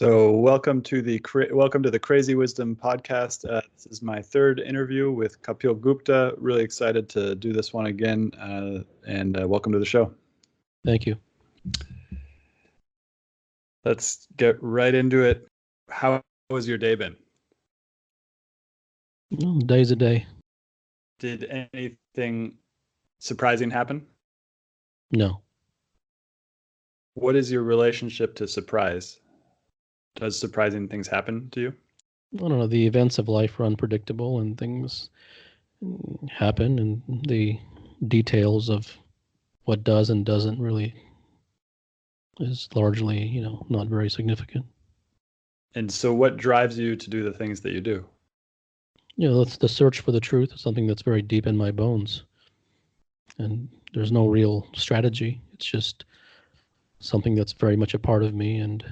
So welcome to the Crazy Wisdom podcast. This is my third interview with Kapil Gupta. Really excited to do this one again, and welcome to the show. Thank you. Let's get right into it. How has your day been? Day's a day. Did anything surprising happen? No. What is your relationship to surprise? Does surprising things happen to you? I don't know. The events of life are unpredictable and things happen, and the details of what does and doesn't really is largely, not very significant. And so what drives you to do the things that you do? That's the search for the truth, something that's very deep in my bones. And there's no real strategy. It's just something that's very much a part of me and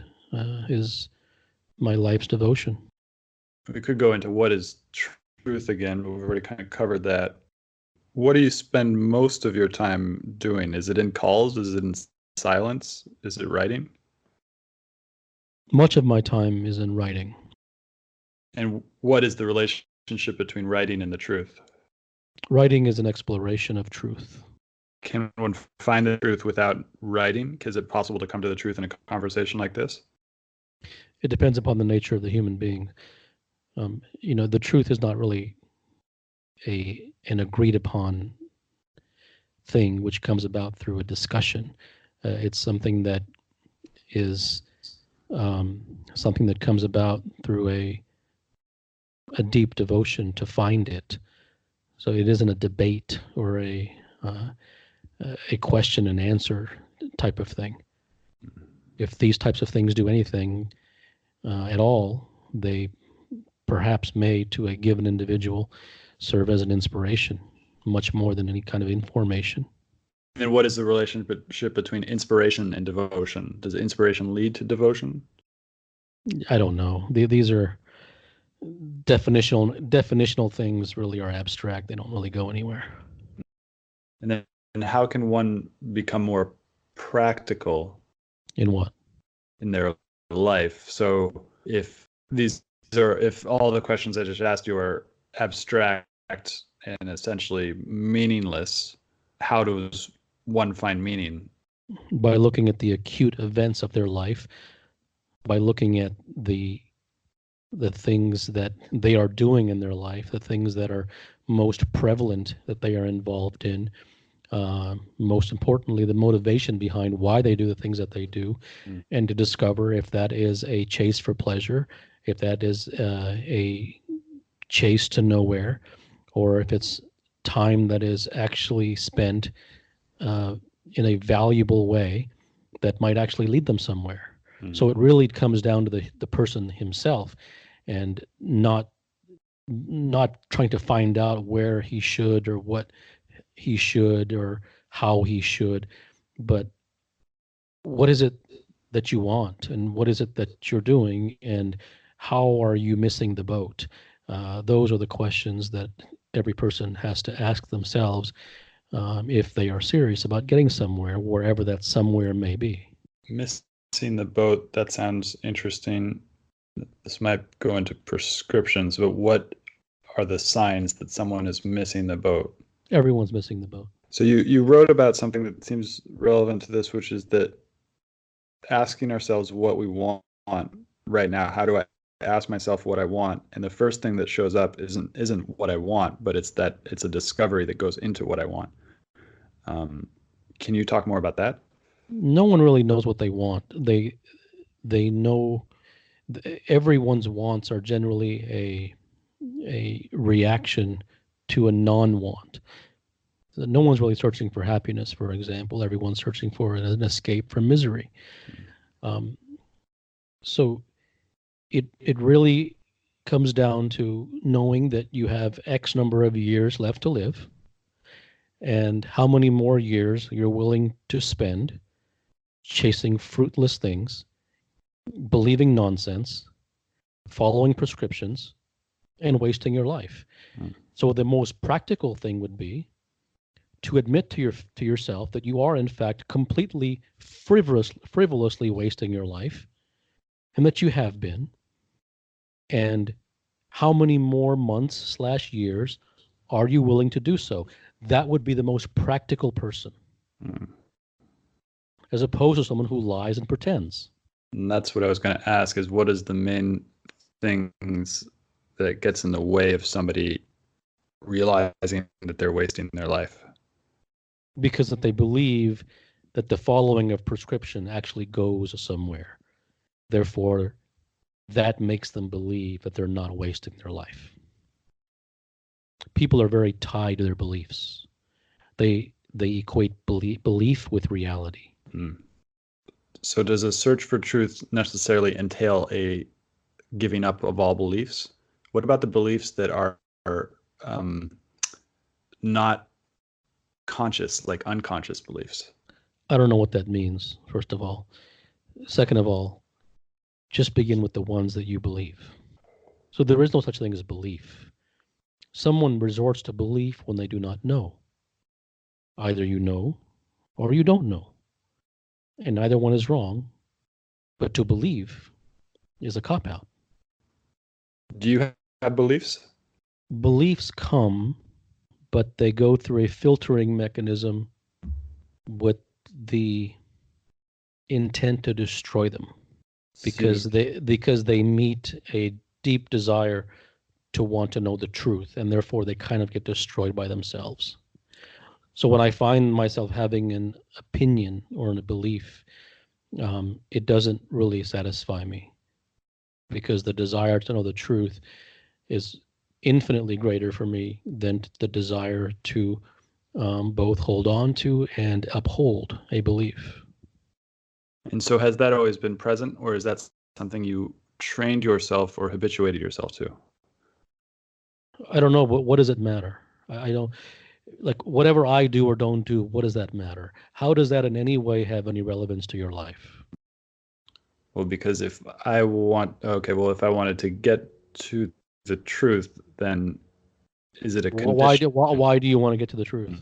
is my life's devotion. We could go into what is truth again, but we've already kind of covered that. What do you spend most of your time doing? Is it in calls? Is it in silence? Is it writing? Much of my time is in writing. And what is the relationship between writing and the truth? Writing is an exploration of truth. Can one find the truth without writing? Is it possible to come to the truth in a conversation like this? It depends upon the nature of the human being. The truth is not really an agreed upon thing which comes about through a discussion. It's something that is something that comes about through a deep devotion to find it. So it isn't a debate or a question and answer type of thing. If these types of things do anything at all, they perhaps may, to a given individual, serve as an inspiration, much more than any kind of information. And what is the relationship between inspiration and devotion? Does inspiration lead to devotion? I don't know. These are definitional things. Really are abstract. They don't really go anywhere. And how can one become more practical? In what? In their life. So if all the questions I just asked you are abstract and essentially meaningless, how does one find meaning? By looking at the acute events of their life, by looking at the things that they are doing in their life, the things that are most prevalent that they are involved in, most importantly, the motivation behind why they do the things that they do, and to discover if that is a chase for pleasure, if that is a chase to nowhere, or if it's time that is actually spent in a valuable way that might actually lead them somewhere. So it really comes down to the person himself, and not trying to find out where he should or what he should or how he should, but what is it that you want, and what is it that you're doing, and how are you missing the boat? Those are the questions that every person has to ask themselves if they are serious about getting somewhere, wherever that somewhere may be. Missing the boat, that sounds interesting. This might go into prescriptions, but what are the signs that someone is missing the boat? Everyone's missing the boat. So you wrote about something that seems relevant to this, which is that asking ourselves what we want right now. How do I ask myself what I want? And the first thing that shows up isn't what I want, but it's a discovery that goes into what I want. Can you talk more about that? No one really knows what they want. They know everyone's wants are generally a reaction to a non-want. No one's really searching for happiness, for example. Everyone's searching for an escape from misery. So it really comes down to knowing that you have X number of years left to live, and how many more years you're willing to spend chasing fruitless things, believing nonsense, following prescriptions, and wasting your life. So the most practical thing would be to admit to yourself that you are in fact completely frivolously wasting your life, and that you have been, and how many more months/years are you willing to do so? That would be the most practical person, as opposed to someone who lies and pretends. And that's what I was going to ask, is what is the main things that gets in the way of somebody realizing that they're wasting their life? Because that they believe that the following of prescription actually goes somewhere. Therefore, that makes them believe that they're not wasting their life. People are very tied to their beliefs. They equate belief with reality. So does a search for truth necessarily entail a giving up of all beliefs? What about the beliefs that are not conscious, like unconscious beliefs? I don't know what that means, first of all. Second of all, just begin with the ones that you believe. So there is no such thing as belief. Someone resorts to belief when they do not know. Either you know or you don't know. And neither one is wrong, but to believe is a cop-out. Do you have beliefs? Beliefs come, but they go through a filtering mechanism with the intent to destroy them, because they meet a deep desire to want to know the truth, and therefore they kind of get destroyed by themselves. So when I find myself having an opinion or a belief, it doesn't really satisfy me, because the desire to know the truth is infinitely greater for me than the desire to both hold on to and uphold a belief. And so has that always been present, or is that something you trained yourself or habituated yourself to? I don't know, but what does it matter? I don't, like, whatever I do or don't do, what does that matter? How does that in any way have any relevance to your life? Well, because if I wanted to get to the truth, then is it a condition? Why do you want to get to the truth?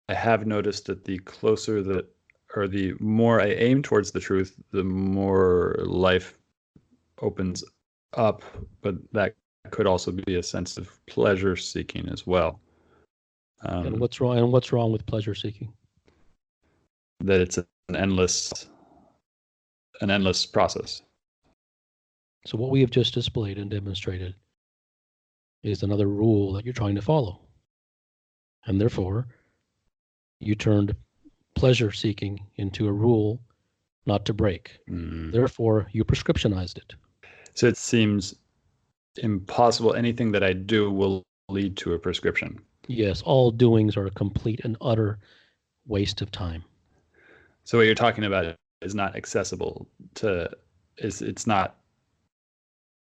I have noticed that the closer that, or the more I aim towards the truth, the more life opens up, but that could also be a sense of pleasure seeking as well. And what's wrong? And what's wrong with pleasure seeking? That it's an endless process. So what we have just displayed and demonstrated is another rule that you're trying to follow. And therefore, you turned pleasure seeking into a rule not to break. Therefore, you prescriptionized it. So it seems impossible. Anything that I do will lead to a prescription. Yes, all doings are a complete and utter waste of time. So what you're talking about is not accessible to, it's not,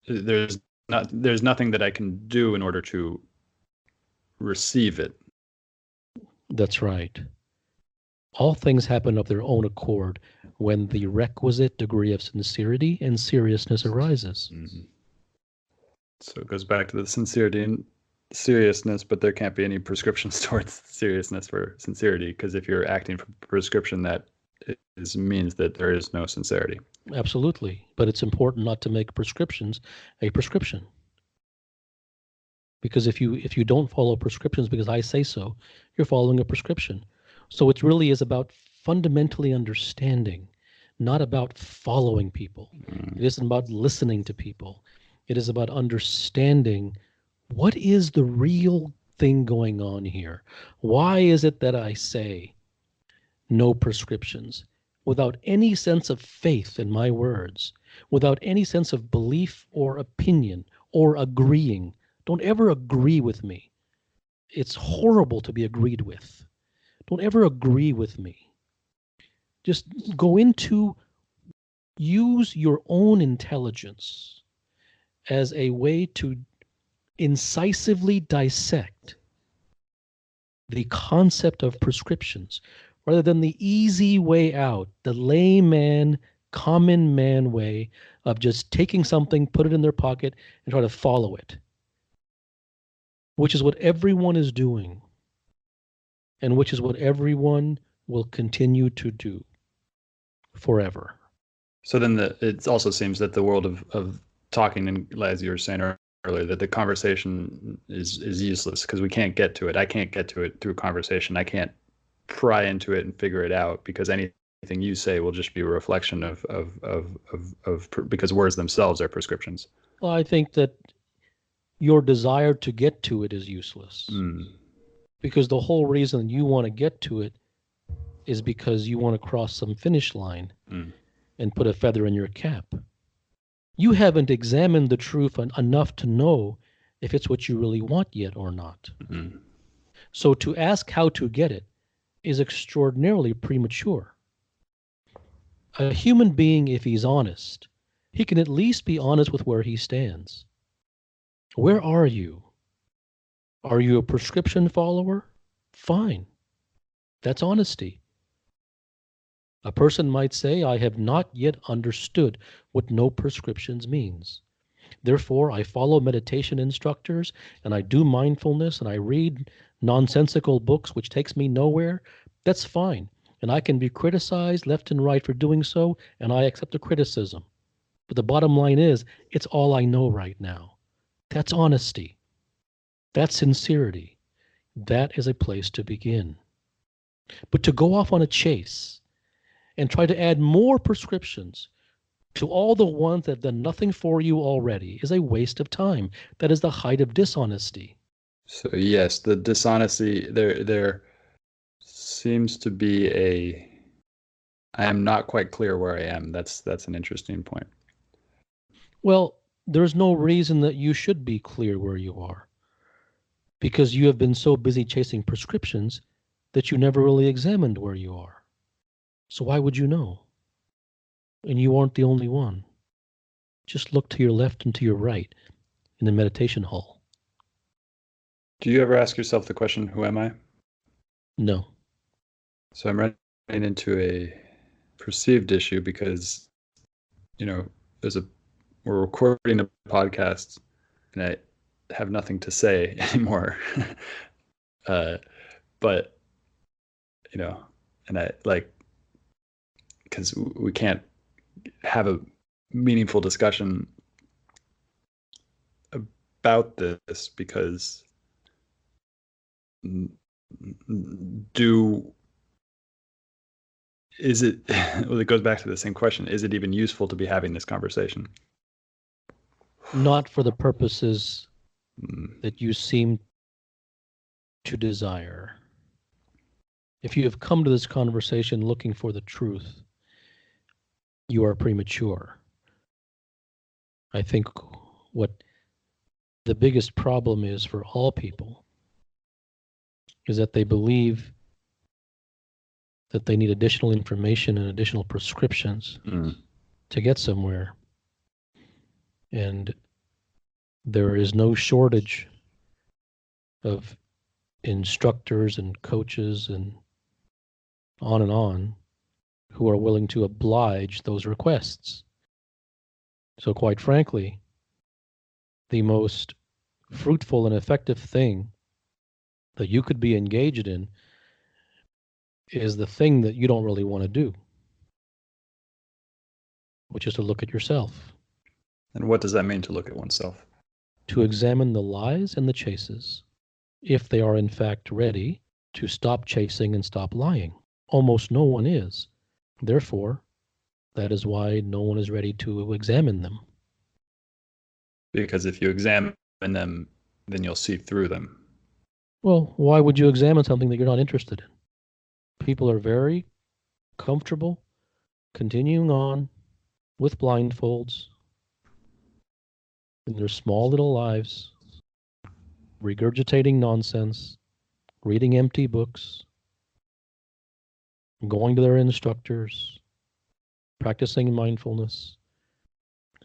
there's nothing that I can do in order to receive it. That's right. All things happen of their own accord when the requisite degree of sincerity and seriousness arises. So it goes back to the sincerity and seriousness, but there can't be any prescriptions towards seriousness for sincerity, because if you're acting for prescription, that means that there is no sincerity. Absolutely. But it's important not to make prescriptions a prescription. Because if you don't follow prescriptions because I say so, you're following a prescription. So it really is about fundamentally understanding, not about following people. It isn't about listening to people. It is about understanding what is the real thing going on here. Why is it that I say no prescriptions without any sense of faith in my words, without any sense of belief or opinion or agreeing? Don't ever agree with me. It's horrible to be agreed with. Don't ever agree with me. Just go into, use your own intelligence as a way to incisively dissect the concept of prescriptions, rather than the easy way out, the layman, common man way of just taking something, put it in their pocket, and try to follow it, which is what everyone is doing, and which is what everyone will continue to do forever. So then it also seems that the world of talking, and as you were saying earlier, that the conversation is useless because we can't get to it. I can't get to it through conversation. I can't pry into it and figure it out because anything you say will just be a reflection of because words themselves are prescriptions. Well, I think that your desire to get to it is useless because the whole reason you want to get to it is because you want to cross some finish line and put a feather in your cap. You haven't examined the truth enough to know if it's what you really want yet or not. So to ask how to get it is extraordinarily premature. A human being, if he's honest, he can at least be honest with where he stands. Where are you? Are you a prescription follower? Fine. That's honesty. A person might say, I have not yet understood what no prescriptions means. Therefore, I follow meditation instructors and I do mindfulness and I read nonsensical books which takes me nowhere. That's fine. And I can be criticized left and right for doing so, and I accept the criticism. But the bottom line is, it's all I know right now. That's honesty. That's sincerity. That is a place to begin. But to go off on a chase and try to add more prescriptions to all the ones that have done nothing for you already is a waste of time. That is the height of dishonesty. So yes, the dishonesty there seems to be I am not quite clear where I am. That's an interesting point. Well, there's no reason that you should be clear where you are because you have been so busy chasing prescriptions that you never really examined where you are. So why would you know? And you aren't the only one. Just look to your left and to your right in the meditation hall. Do you ever ask yourself the question, who am I? No. So I'm running into a perceived issue because, we're recording a podcast and I have nothing to say anymore. But, and I because we can't have a meaningful discussion about this because it goes back to the same question. Is it even useful to be having this conversation? Not for the purposes that you seem to desire. If you have come to this conversation looking for the truth, you are premature. I think what the biggest problem is for all people is that they believe that they need additional information and additional prescriptions to get somewhere. And there is no shortage of instructors and coaches and on who are willing to oblige those requests. So quite frankly, the most fruitful and effective thing that you could be engaged in is the thing that you don't really want to do, which is to look at yourself. And what does that mean, to look at oneself? To examine the lies and the chases, if they are in fact ready to stop chasing and stop lying. Almost no one is. Therefore, that is why no one is ready to examine them. Because if you examine them, then you'll see through them. Well, why would you examine something that you're not interested in? People are very comfortable continuing on with blindfolds in their small little lives, regurgitating nonsense, reading empty books, going to their instructors, practicing mindfulness,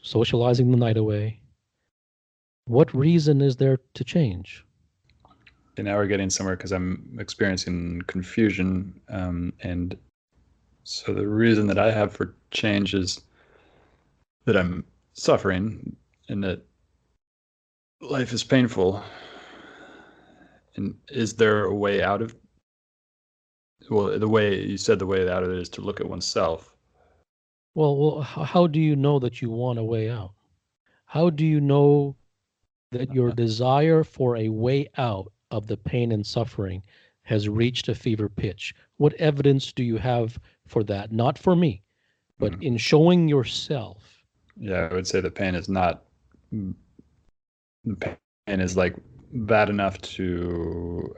socializing the night away. What reason is there to change? And now we're getting somewhere because I'm experiencing confusion. And so the reason that I have for change is that I'm suffering and that life is painful. And is there a way out of, well, the way you said the way out of it is to look at oneself. Well, how do you know that you want a way out? How do you know that your desire for a way out of the pain and suffering has reached a fever pitch? What evidence do you have for that? Not for me, but Mm. in showing yourself. Yeah, I would say the pain is not. The pain is like bad enough to.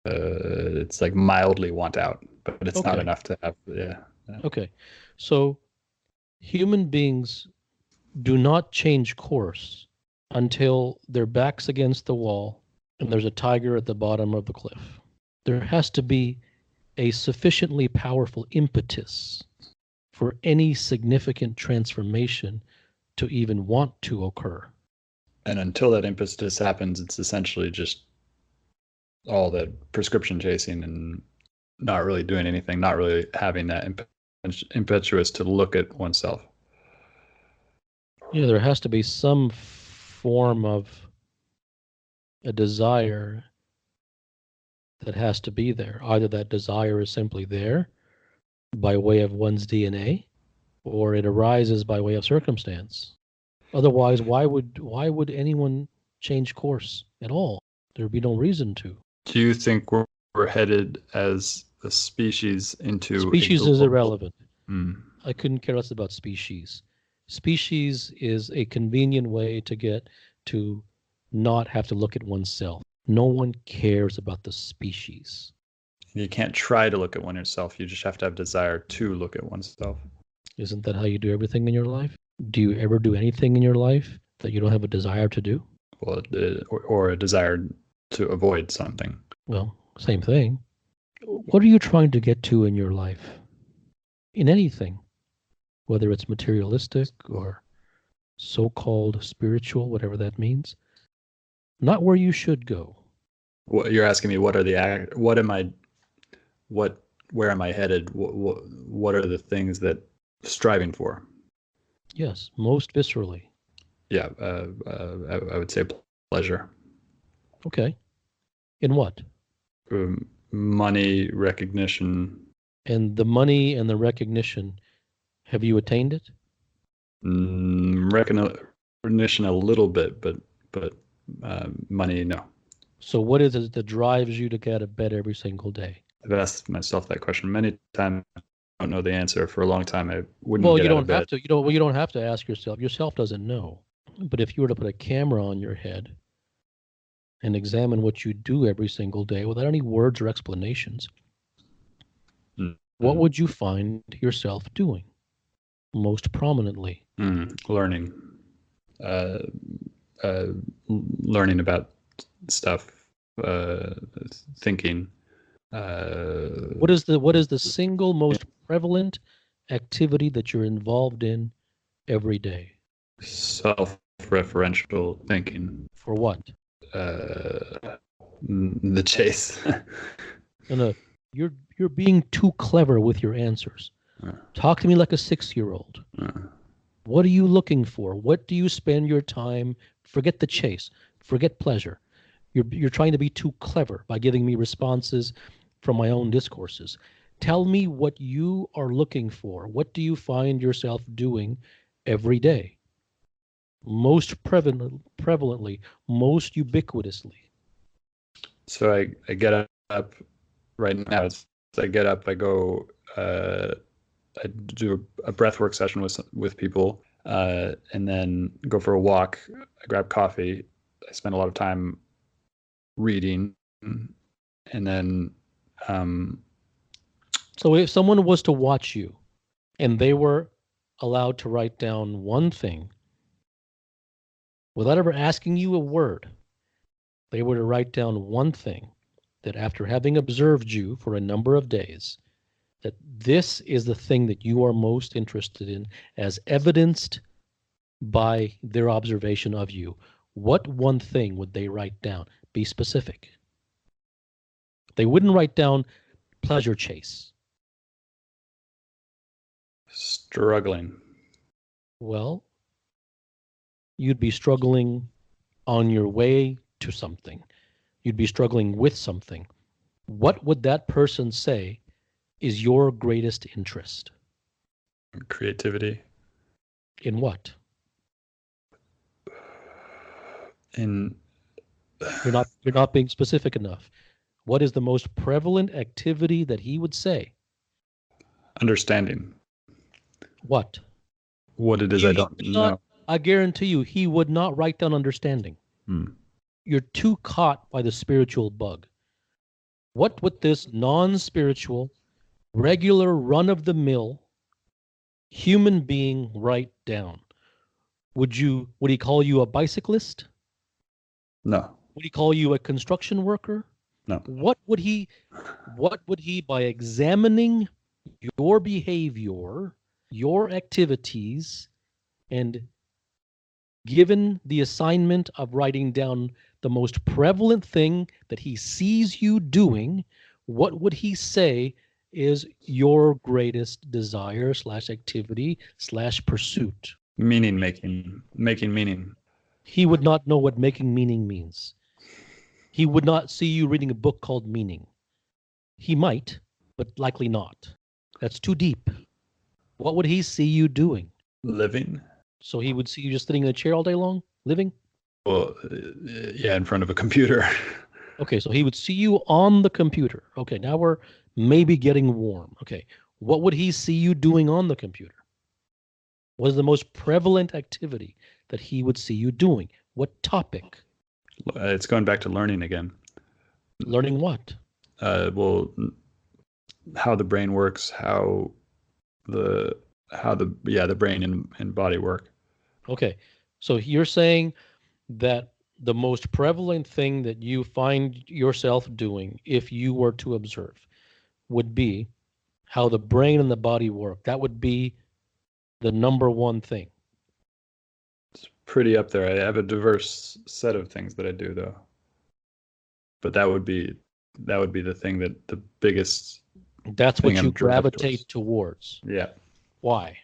It's like mildly want out, but it's not Okay. enough to have. Yeah. Okay. So human beings do not change course until their back's against the wall and there's a tiger at the bottom of the cliff. There has to be a sufficiently powerful impetus for any significant transformation to even want to occur. And until that impetus happens, it's essentially just all the prescription chasing and not really doing anything, not really having that impetuous to look at oneself. Yeah, there has to be some form of a desire that has to be there. Either that desire is simply there by way of one's DNA, or it arises by way of circumstance. Otherwise, why would anyone change course at all? There'd be no reason to. Do you think we're headed as a species into Species a is global? irrelevant. Mm. I couldn't care less about species. Species is a convenient way to get to not have to look at oneself. No one cares about the species. You can't try to look at oneself. You just have to have desire to look at oneself. Isn't that how you do everything in your life? Do you ever do anything in your life that you don't have a desire to do? Well, or a desire to avoid something. Well, same thing. What are you trying to get to in your life? In anything, whether it's materialistic or so-called spiritual, whatever that means. Not where you should go. What you're asking me? What are the what am I? What where am I headed? What are the things that striving for? Yes, most viscerally. Yeah, I would say pleasure. Okay. In what? Money, recognition. And the money and the recognition, have you attained it? Recognition a little bit, but money, no. So what is it that drives you to get out of bed every single day? I've asked myself that question many times. I don't know the answer. For a long time, I wouldn't Well, get you out of don't bed. have to. You don't have to ask yourself. Yourself doesn't know. But if you were to put a camera on your head and examine what you do every single day without any words or explanations, what would you find yourself doing most prominently? Learning, uh, uh, learning about stuff, thinking. What is the single most prevalent activity that you're involved in every day? Self-referential thinking. For what? The chase. No, you're being too clever with your answers. Talk to me like a 6-year-old. What are you looking for? What do you spend your time? Forget the chase. Forget pleasure. You're trying to be too clever by giving me responses from my own discourses. Tell me what you are looking for. What do you find yourself doing every day? Most prevalently, most ubiquitously. So I get up right now. I get up, I go, I do a breathwork session with people, and then go for a walk. I grab coffee. I spend a lot of time reading, and then So if someone was to watch you and they were allowed to write down one thing without ever asking you a word, they were to write down one thing that after having observed you for a number of days, that this is the thing that you are most interested in as evidenced by their observation of you. What one thing would they write down? Be specific. They wouldn't write down pleasure chase. struggling. Well, you'd be struggling on your way to something. You'd be struggling with something. What would that person say is your greatest interest? creativity. In what? In You're not being specific enough. What is the most prevalent activity that he would say? understanding What? what it is I don't Would not, know. I guarantee you, he would not write down understanding. You're too caught by the spiritual bug. What would this non-spiritual, regular, run-of-the-mill human being write down? Would he call you a bicyclist? No. Would he call you a construction worker? No. What would he, by examining your behavior, your activities, and given the assignment of writing down the most prevalent thing that he sees you doing, what would he say is your greatest desire / activity / pursuit? Meaning making meaning. He would not know what making meaning means. He would not see you reading a book called Meaning. He might, but likely not. That's too deep. What would he see you doing? Living. So he would see you just sitting in a chair all day long, living? Well, yeah, in front of a computer. Okay, so he would see you on the computer. Okay, now we're maybe getting warm. Okay, what would he see you doing on the computer? What is the most prevalent activity that he would see you doing? What topic? It's going back to learning again. Learning what? Well, how the brain works, how the brain and body work. Okay, so you're saying that the most prevalent thing that you find yourself doing, if you were to observe, would be how the brain and the body work. That would be the number one thing. It's pretty up there. I have a diverse set of things that I do, though. But that would be the thing that the biggest. That's what you I'm driving gravitate towards. Yeah. Why?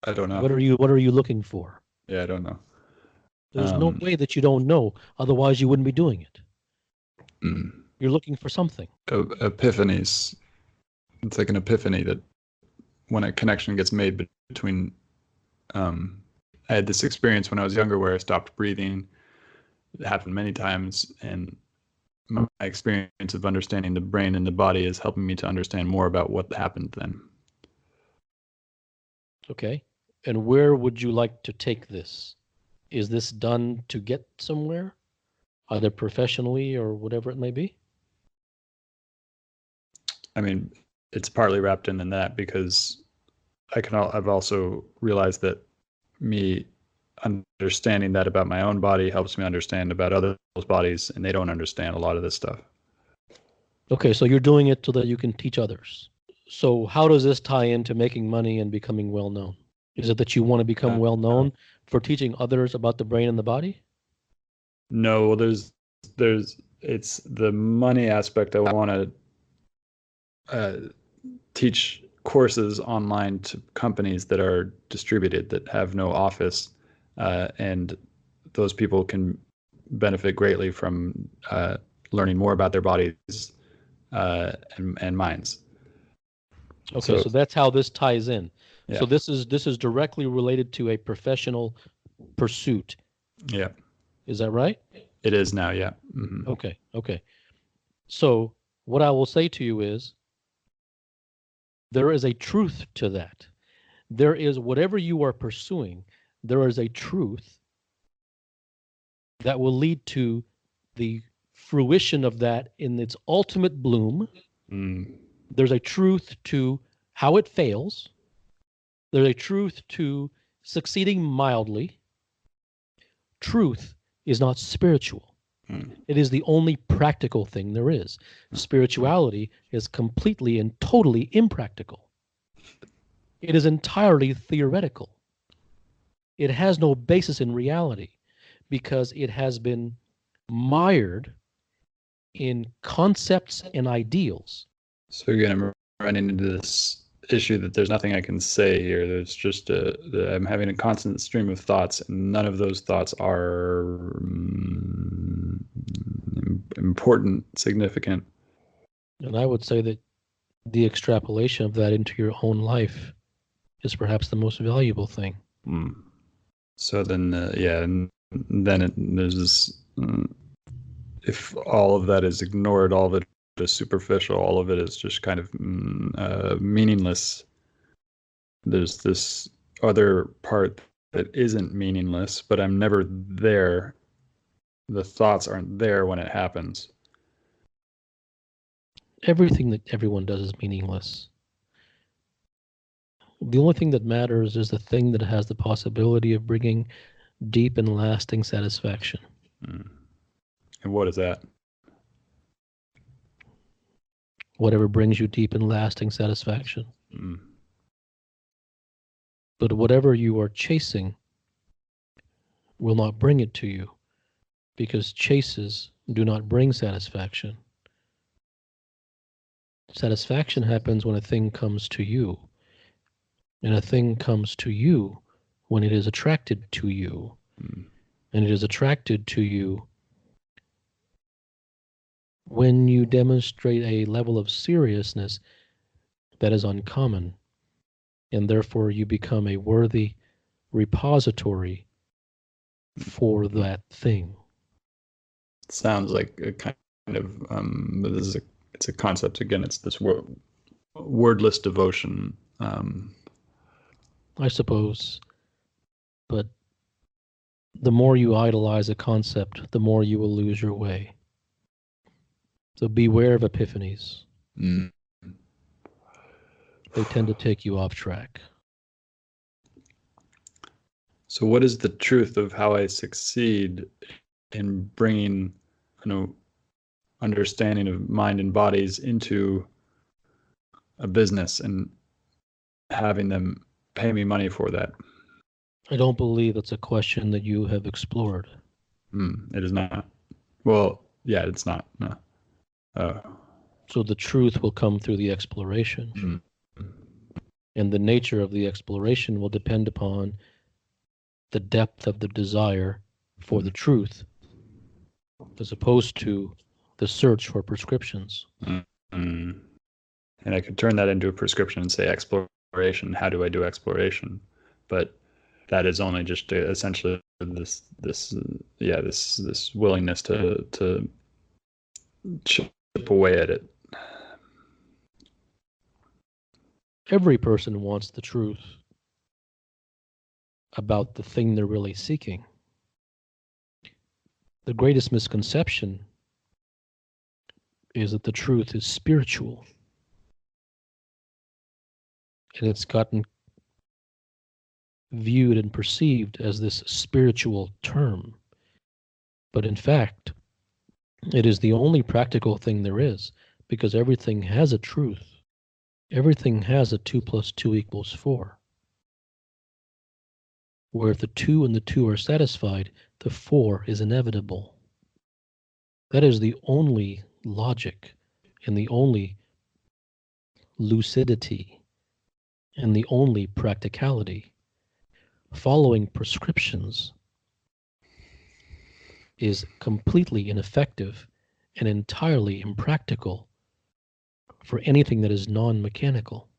I don't know. What are you looking for? Yeah, I don't know. There's no way that you don't know. Otherwise, you wouldn't be doing it. Mm. You're looking for something. Epiphanies. It's like an epiphany that when a connection gets made between. I had this experience when I was younger where I stopped breathing. It happened many times, and my experience of understanding the brain and the body is helping me to understand more about what happened then. Okay. And where would you like to take this? Is this done to get somewhere, either professionally or whatever it may be? I mean, it's partly wrapped in that because I've also realized that me understanding that about my own body helps me understand about other people's bodies, and they don't understand a lot of this stuff. Okay, so you're doing it so that you can teach others. So how does this tie into making money and becoming well known? Is it that you want to become well known for teaching others about the brain and the body? No, it's the money aspect. I want to teach courses online to companies that are distributed, that have no office, and those people can benefit greatly from learning more about their bodies and minds. Okay, so that's how this ties in. Yeah. So this is directly related to a professional pursuit. Yeah. Is that right? It is now, yeah. Mm-hmm. Okay. So what I will say to you is there is a truth to that. There is whatever you are pursuing, there is a truth that will lead to the fruition of that in its ultimate bloom. There's a truth to how it fails. There's a truth to succeeding mildly. Truth is not spiritual. It is the only practical thing there is. Spirituality is completely and totally impractical. It is entirely theoretical. It has no basis in reality because it has been mired in concepts and ideals. So you're going to run into this issue that there's nothing I can say here. There's just I'm having a constant stream of thoughts, and none of those thoughts are important, significant. And I would say that the extrapolation of that into your own life is perhaps the most valuable thing. So then, and then there's this, if all of that is ignored, all of it is superficial, all of it is just kind of meaningless, there's this other part that isn't meaningless, but I'm never there. The thoughts aren't there when it happens. Everything that everyone does is meaningless. The only thing that matters is the thing that has the possibility of bringing deep and lasting satisfaction. And what is that? Whatever brings you deep and lasting satisfaction. But whatever you are chasing will not bring it to you, because chases do not bring satisfaction. Satisfaction happens when a thing comes to you, and a thing comes to you when it is attracted to you, and it is attracted to you when you demonstrate a level of seriousness that is uncommon, and therefore you become a worthy repository for that thing. Sounds like a kind of it's a concept again. It's this wordless devotion. I suppose, but the more you idolize a concept, the more you will lose your way. So beware of epiphanies. They tend to take you off track. So what is the truth of how I succeed in bringing, understanding of mind and bodies into a business and having them pay me money for that? I don't believe that's a question that you have explored. It is not. Well, yeah, it's not. No. So the truth will come through the exploration. And the nature of the exploration will depend upon the depth of the desire for the truth, as opposed to the search for prescriptions. And I could turn that into a prescription and say exploration. How do I do exploration? But that is only just essentially this willingness to chip away at it. Every person wants the truth about the thing they're really seeking. The greatest misconception is that the truth is spiritual. And it's gotten viewed and perceived as this spiritual term. But in fact, it is the only practical thing there is, because everything has a truth. Everything has a 2 + 2 = 4. Where if the 2 and the 2 are satisfied, the 4 is inevitable. That is the only logic and the only lucidity and the only practicality. Following prescriptions is completely ineffective and entirely impractical for anything that is non-mechanical.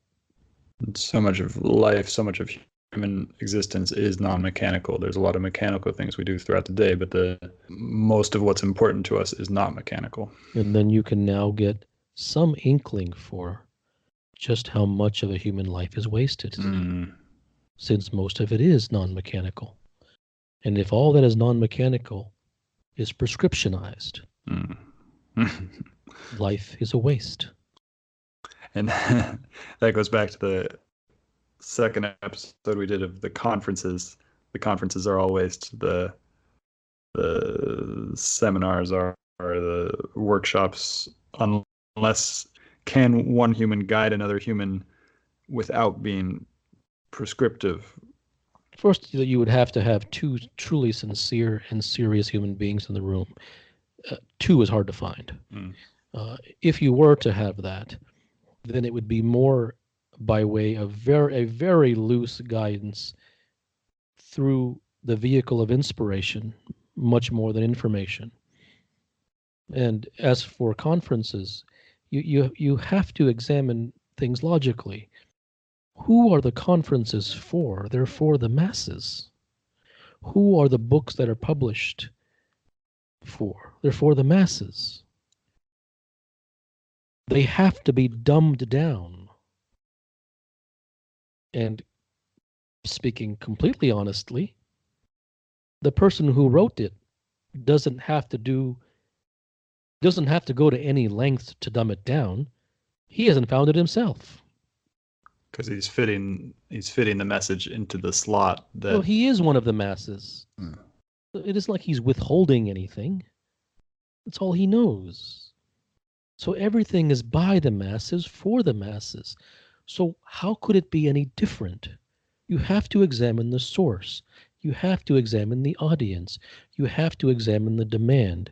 So much of life, so much of human existence is non-mechanical. There's a lot of mechanical things we do throughout the day, but most of what's important to us is not mechanical. And then you can now get some inkling for just how much of a human life is wasted, since most of it is non-mechanical. And if all that is non-mechanical is prescriptionized, life is a waste. And that goes back to the second episode we did of the conferences. The conferences are all waste. The seminars are the workshops, unless can one human guide another human without being prescriptive. First, you would have to have 2 truly sincere and serious human beings in the room. 2 is hard to find. If you were to have that, then it would be more by way of a very loose guidance through the vehicle of inspiration, much more than information. And as for conferences, you have to examine things logically. Who are the conferences for? They're for the masses. Who are the books that are published for? They're for the masses. They have to be dumbed down. And speaking completely honestly, the person who wrote it doesn't have to go to any length to dumb it down. He hasn't found it himself. Because he's fitting the message into the slot that. Well, he is one of the masses. It isn't like he's withholding anything. That's all he knows. So everything is by the masses, for the masses. So how could it be any different? You have to examine the source. You have to examine the audience. You have to examine the demand.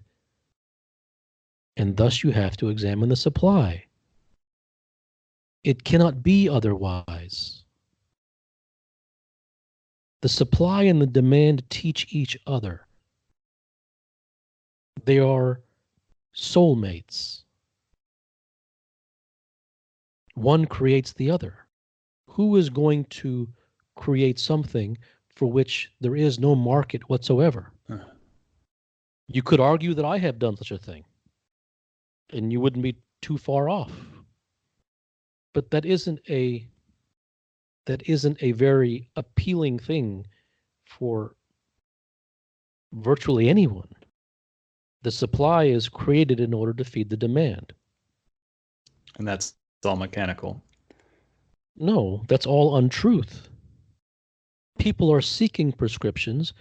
And thus you have to examine the supply. It cannot be otherwise. The supply and the demand teach each other. They are soulmates. One creates the other. Who is going to create something for which there is no market whatsoever? You could argue that I have done such a thing, and you wouldn't be too far off. But that isn't a very appealing thing for virtually anyone. The supply is created in order to feed the demand. And that's all mechanical. No, that's all untruth. People are seeking prescriptions,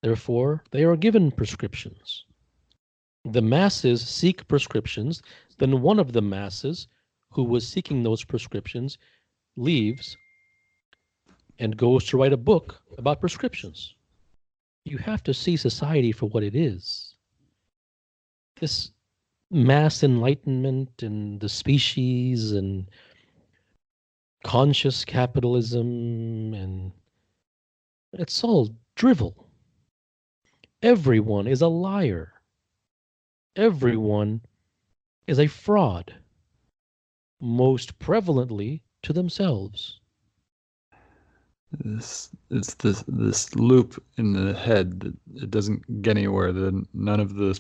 therefore they are given prescriptions. The masses seek prescriptions, then one of the masses who was seeking those prescriptions leaves and goes to write a book about prescriptions. You have to see society for what it is. This mass enlightenment and the species and conscious capitalism, and it's all drivel. Everyone is a liar. Everyone is a fraud, most prevalently to themselves. This loop in the head that it doesn't get anywhere. None of the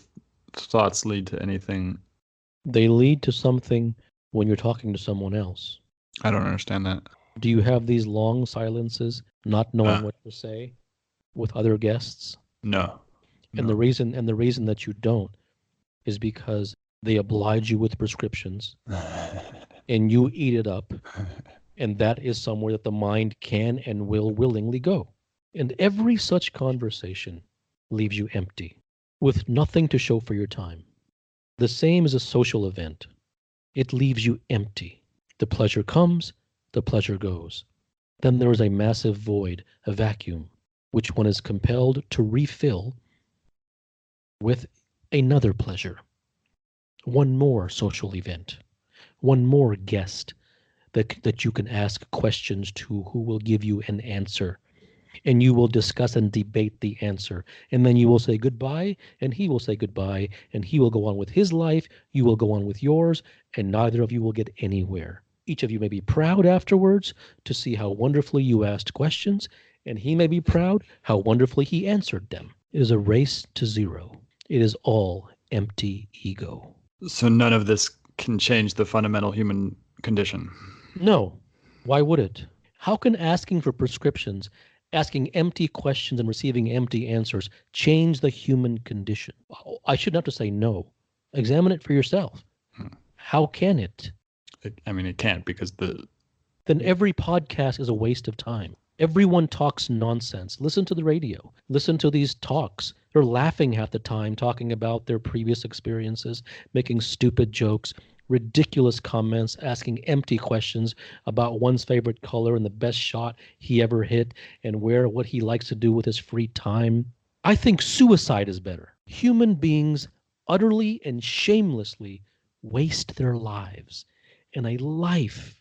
thoughts lead to anything. They lead to something when you're talking to someone else. I don't understand that. Do you have these long silences, not knowing what to say, with other guests? No. And the reason that you don't is because they oblige you with prescriptions and you eat it up, and that is somewhere that the mind can and will willingly go. And every such conversation leaves you empty, with nothing to show for your time. The same as a social event. It leaves you empty. The pleasure comes, the pleasure goes. Then there is a massive void, a vacuum, which one is compelled to refill with another pleasure. One more social event, one more guest that you can ask questions to, who will give you an answer. And you will discuss and debate the answer. And then you will say goodbye, and he will say goodbye, and he will go on with his life, you will go on with yours, and neither of you will get anywhere. Each of you may be proud afterwards to see how wonderfully you asked questions, and he may be proud how wonderfully he answered them. It is a race to zero. It is all empty ego. So none of this can change the fundamental human condition. No. Why would it? How can asking for prescriptions, asking empty questions and receiving empty answers change the human condition? I shouldn't have to say no. Examine it for yourself. How can it? It can't, because Then every podcast is a waste of time. Everyone talks nonsense. Listen to the radio. Listen to these talks. They're laughing half the time, talking about their previous experiences, making stupid jokes, ridiculous comments, asking empty questions about one's favorite color and the best shot he ever hit and what he likes to do with his free time. I think suicide is better. Human beings utterly and shamelessly waste their lives. And a life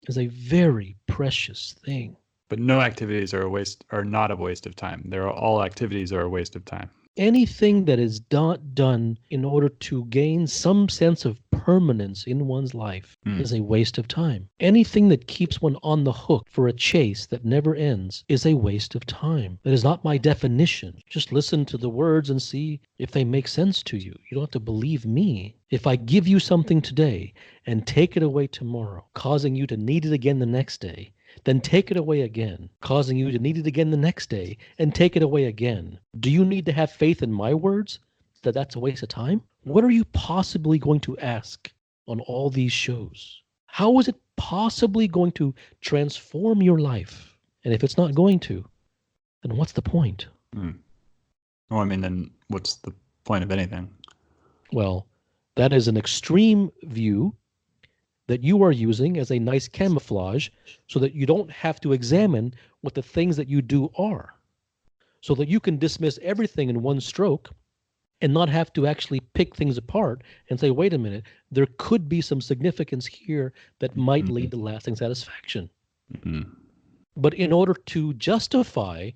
is a very precious thing. But no activities are not a waste of time. All activities are a waste of time. Anything that is not done in order to gain some sense of permanence in one's life Mm. is a waste of time. Anything that keeps one on the hook for a chase that never ends is a waste of time. That is not my definition. Just listen to the words and see if they make sense to you. You don't have to believe me. If I give you something today and take it away tomorrow, causing you to need it again the next day, then take it away again, causing you to need it again the next day and take it away again. Do you need to have faith in my words that that's a waste of time? What are you possibly going to ask on all these shows? How is it possibly going to transform your life? And if it's not going to, then what's the point? Mm. Well, I mean, then what's the point of anything? Well, that is an extreme view that you are using as a nice camouflage so that you don't have to examine what the things that you do are, so that you can dismiss everything in one stroke and not have to actually pick things apart and say, wait a minute, there could be some significance here that might lead to lasting satisfaction. Mm. But in order to justify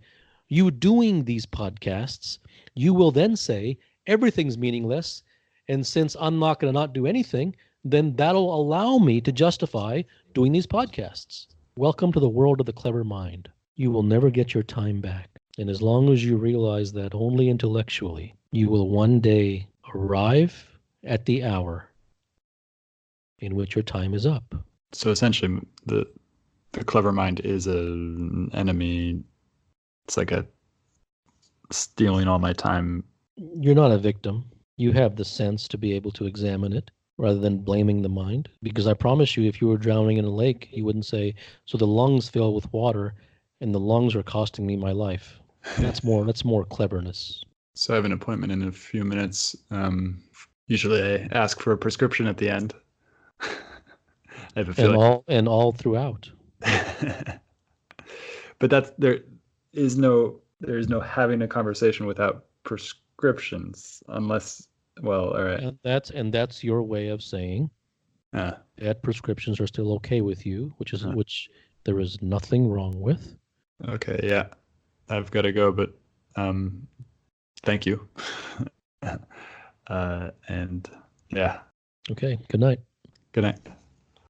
you doing these podcasts, you will then say everything's meaningless. And since I'm not going to not do anything, then that'll allow me to justify doing these podcasts. Welcome to the world of the clever mind. You will never get your time back. And as long as you realize that only intellectually, you will one day arrive at the hour in which your time is up. So essentially, the clever mind is an enemy. It's like a stealing all my time. You're not a victim. You have the sense to be able to examine it rather than blaming the mind. Because I promise you, if you were drowning in a lake, you wouldn't say, so the lungs fill with water and the lungs are costing me my life. That's more cleverness. So I have an appointment in a few minutes. Usually I ask for a prescription at the end. I have a feeling. And all throughout. But there is no having a conversation without prescriptions unless, well, all right. And that's your way of saying that prescriptions are still okay with you, which there is nothing wrong with. Okay, yeah. I've got to go, but thank you. And yeah. Okay, good night. Good night.